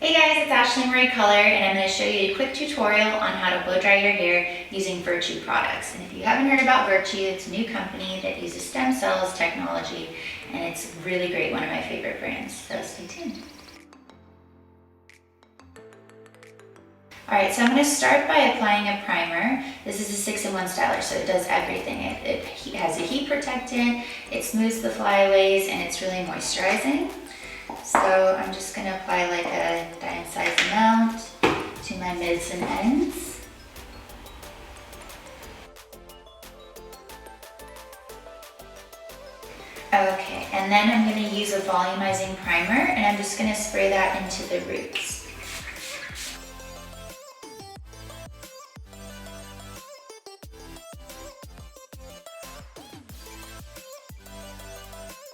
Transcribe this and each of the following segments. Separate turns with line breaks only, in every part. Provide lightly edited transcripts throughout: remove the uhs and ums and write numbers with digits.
Hey guys, it's Ashley Marie Color, and I'm going to show you a quick tutorial on how to blow dry your hair using Virtue products. And if you haven't heard about Virtue, it's a new company that uses stem cells technology, and it's really great, one of my favorite brands, so stay tuned. Alright, so I'm going to start by applying a primer. This is a 6-in-1 styler, so it does everything. It has a heat protectant, it smooths the flyaways, and it's really moisturizing. So I'm just going to apply like a dime size amount to my mids and ends. Okay, and then I'm going to use a volumizing primer, and I'm just going to spray that into the roots.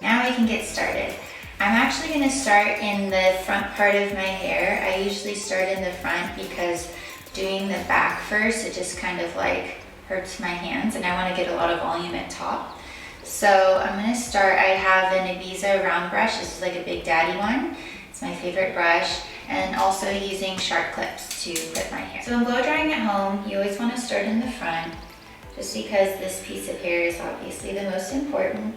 Now we can get started. I'm actually going to start in the front part of my hair. I usually start in the front because doing the back first, it just kind of like hurts my hands, and I want to get a lot of volume at top. So I'm going to start, I have an Ibiza round brush. This is like a Big Daddy one. It's my favorite brush, and also using sharp clips to clip my hair. So when blow drying at home, you always want to start in the front, just because this piece of hair is obviously the most important.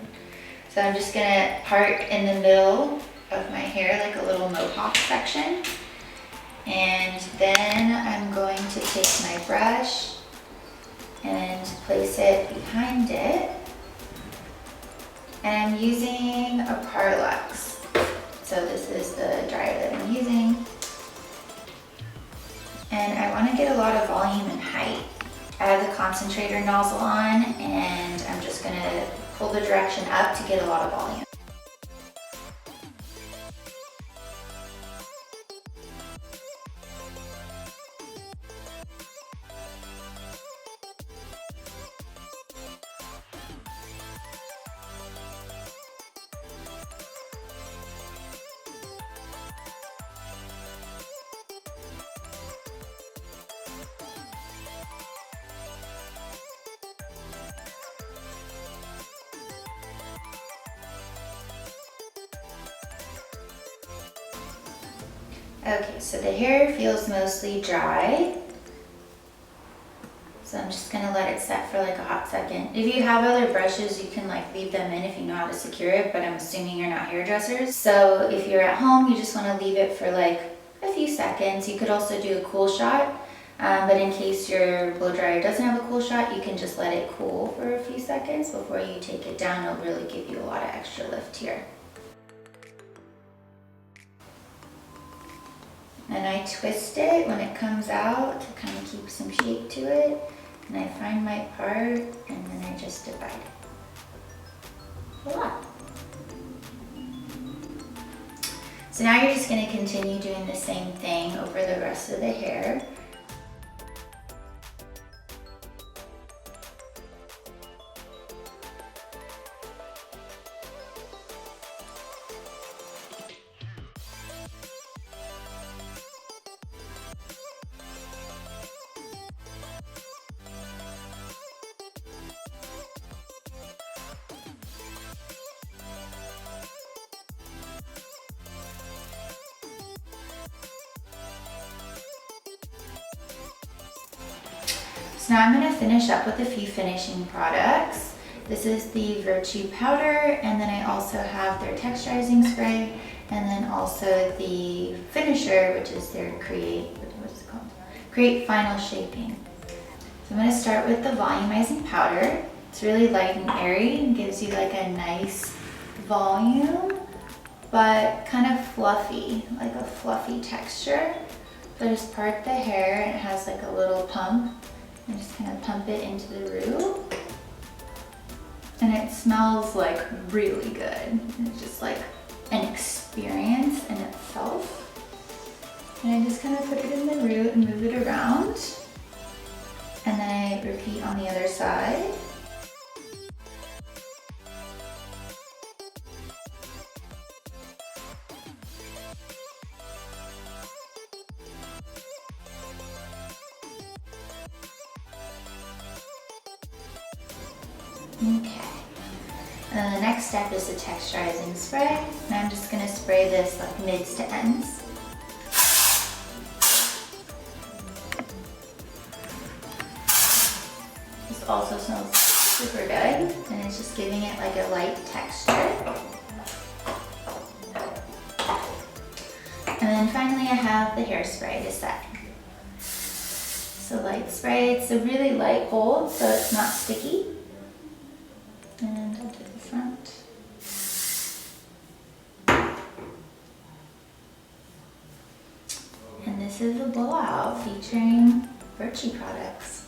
So I'm just gonna part in the middle of my hair, like a little mohawk section. And then I'm going to take my brush and place it behind it. And I'm using a Parlux. So this is the dryer that I'm using. And I wanna get a lot of volume and height. I have the concentrator nozzle on, and I'm just gonna pull the direction up to get a lot of volume. Okay, so the hair feels mostly dry. So I'm just gonna let it set for like a hot second. If you have other brushes, you can like leave them in if you know how to secure it, but I'm assuming you're not hairdressers. So if you're at home, you just wanna leave it for like a few seconds. You could also do a cool shot, but in case your blow dryer doesn't have a cool shot, you can just let it cool for a few seconds before you take it down. It'll really give you a lot of extra lift here. And I twist it when it comes out to kind of keep some shape to it. And I find my part, and then I just divide it. Voila. So now you're just going to continue doing the same thing over the rest of the hair. So now I'm going to finish up with a few finishing products. This is the Virtue powder, and then I also have their texturizing spray, and then also the finisher, which is their Create Final Shaping. So I'm going to start with the volumizing powder. It's really light and airy and gives you like a nice volume, but kind of fluffy, like a fluffy texture. So I just part the hair, and it has like a little pump. And just kind of pump it into the root. And it smells like really good. It's just like an experience in itself. And I just kind of put it in the root and move it around. And then I repeat on the other side. Okay, and the next step is the texturizing spray, and I'm just going to spray this like mids to ends. also smells super good, and it's just giving it like a light texture. And then finally I have the hairspray to set. So light spray, it's a really light hold, so it's not sticky. And I'll do the front. And this is a Blowout featuring Birchie products.